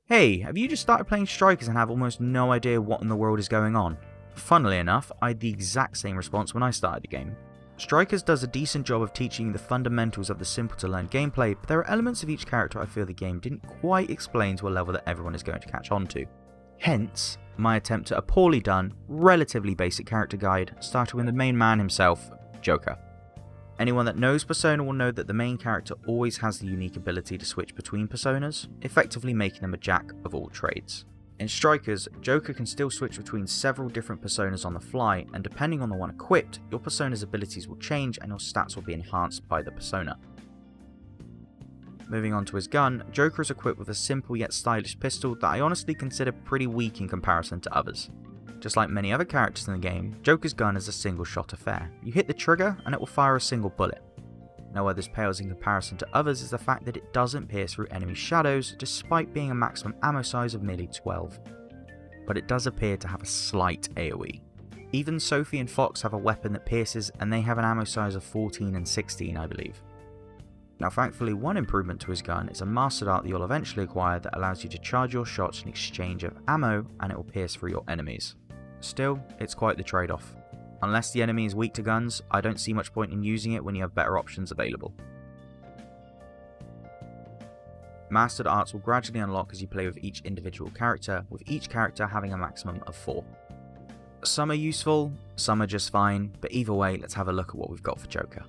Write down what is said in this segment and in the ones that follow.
Hey, have you just started playing Strikers and have almost no idea what in the world is going on? Funnily enough, I had the exact same response when I started the game. Strikers does a decent job of teaching you the fundamentals of the simple to learn gameplay, but there are elements of each character I feel the game didn't quite explain to a level that everyone is going to catch on to. Hence, my attempt at a poorly done, relatively basic character guide, starting with the main man himself, Joker. Anyone that knows Persona will know that the main character always has the unique ability to switch between personas, effectively making him a jack of all trades. In Strikers, Joker can still switch between several different personas on the fly, and depending on the one equipped, your persona's abilities will change and your stats will be enhanced by the persona. Moving on to his gun, Joker is equipped with a simple yet stylish pistol that I honestly consider pretty weak in comparison to others. Just like many other characters in the game, Joker's gun is a single shot affair. You hit the trigger and it will fire a single bullet. Now where this pales in comparison to others is the fact that it doesn't pierce through enemy shadows despite being a maximum ammo size of merely 12. But it does appear to have a slight AoE. Even Sophie and Fox have a weapon that pierces and they have an ammo size of 14 and 16 I believe. Now thankfully one improvement to his gun is a mastered art that you'll eventually acquire that allows you to charge your shots in exchange of ammo and it will pierce through your enemies. Still, it's quite the trade-off. Unless the enemy is weak to guns, I don't see much point in using it when you have better options available. Mastered arts will gradually unlock as you play with each individual character, with each character having a maximum of 4. Some are useful, some are just fine, but either way, let's have a look at what we've got for Joker.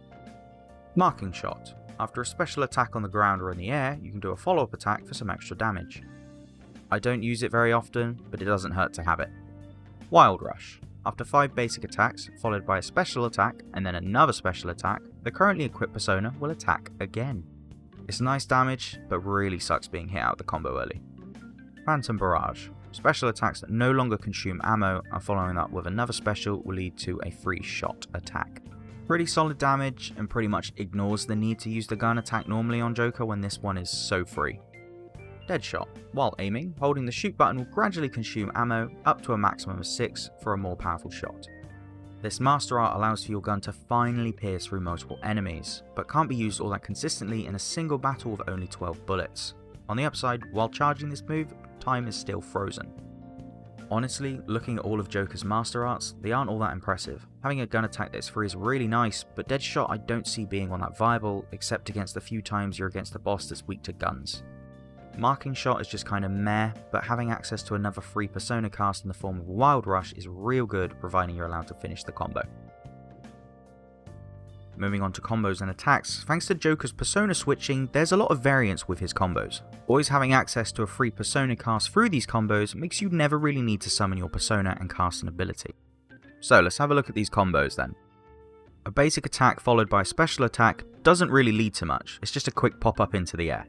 Marking Shot. After a special attack on the ground or in the air, you can do a follow-up attack for some extra damage. I don't use it very often, but it doesn't hurt to have it. Wild Rush. After 5 basic attacks, followed by a special attack and then another special attack, the currently equipped persona will attack again. It's nice damage, but really sucks being hit out of the combo early. Phantom Barrage. Special attacks that no longer consume ammo and following up with another special will lead to a free shot attack. Pretty solid damage and pretty much ignores the need to use the gun attack normally on Joker when this one is so free. Deadshot. While aiming, holding the shoot button will gradually consume ammo up to a maximum of 6 for a more powerful shot. This master art allows for your gun to finally pierce through multiple enemies, but can't be used all that consistently in a single battle with only 12 bullets. On the upside, while charging this move, time is still frozen. Honestly, looking at all of Joker's master arts, they aren't all that impressive. Having a gun attack that's free is really nice, but Deadshot I don't see being all that viable, except against the few times you're against a boss that's weak to guns. Marking Shot is just kinda meh, but having access to another free persona cast in the form of Wild Rush is real good providing you're allowed to finish the combo. Moving on to combos and attacks, thanks to Joker's persona switching, there's a lot of variance with his combos. Always having access to a free persona cast through these combos makes you never really need to summon your persona and cast an ability. So let's have a look at these combos then. A basic attack followed by a special attack doesn't really lead to much, it's just a quick pop up into the air.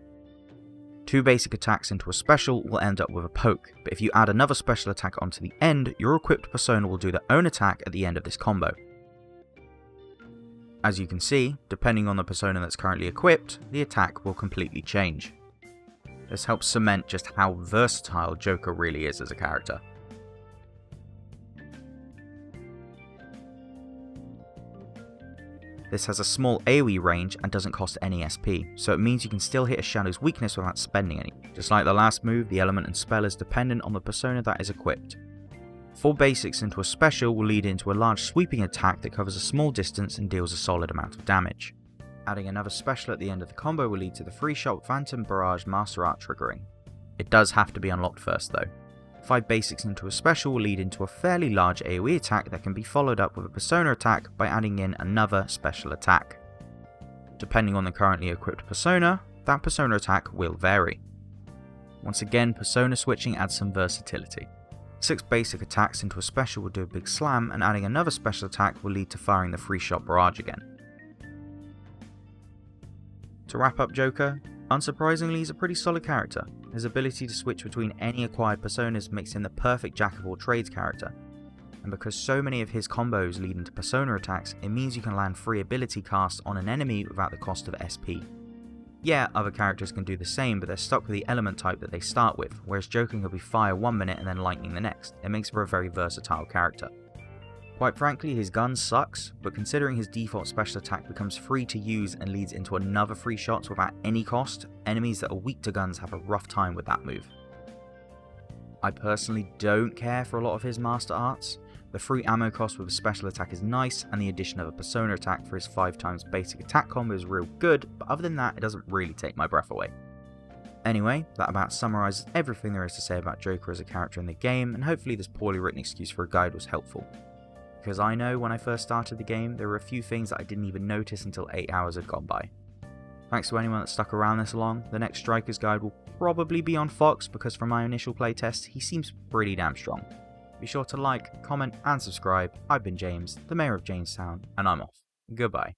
2 basic attacks into a special will end up with a poke, but if you add another special attack onto the end, your equipped persona will do their own attack at the end of this combo. As you can see, depending on the persona that's currently equipped, the attack will completely change. This helps cement just how versatile Joker really is as a character. This has a small AoE range and doesn't cost any SP, so it means you can still hit a shadow's weakness without spending any. Just like the last move, the element and spell is dependent on the persona that is equipped. 4 basics into a special will lead into a large sweeping attack that covers a small distance and deals a solid amount of damage. Adding another special at the end of the combo will lead to the free shot Phantom Barrage Master Art triggering. It does have to be unlocked first though. 5 basics into a special will lead into a fairly large AoE attack that can be followed up with a persona attack by adding in another special attack. Depending on the currently equipped persona, that persona attack will vary. Once again, persona switching adds some versatility. 6 basic attacks into a special will do a big slam, and adding another special attack will lead to firing the free shot barrage again. To wrap up Joker, unsurprisingly he's a pretty solid character. His ability to switch between any acquired personas makes him the perfect jack of all trades character. And because so many of his combos lead into persona attacks, it means you can land free ability casts on an enemy without the cost of SP. Yeah, other characters can do the same, but they're stuck with the element type that they start with, whereas Joker can be fire 1 minute and then lightning the next. It makes for a very versatile character. Quite frankly, his gun sucks, but considering his default special attack becomes free to use and leads into another free shot without any cost, enemies that are weak to guns have a rough time with that move. I personally don't care for a lot of his master arts. The free ammo cost with a special attack is nice, and the addition of a persona attack for his 5 times basic attack combo is real good, but other than that, it doesn't really take my breath away. Anyway, that about summarises everything there is to say about Joker as a character in the game, and hopefully this poorly written excuse for a guide was helpful. Because I know when I first started the game, there were a few things that I didn't even notice until 8 hours had gone by. Thanks to anyone that stuck around this long. The next Striker's guide will probably be on Fox, because from my initial playtest, he seems pretty damn strong. Be sure to like, comment and subscribe. I've been James, the Mayor of JamessTown, and I'm off. Goodbye.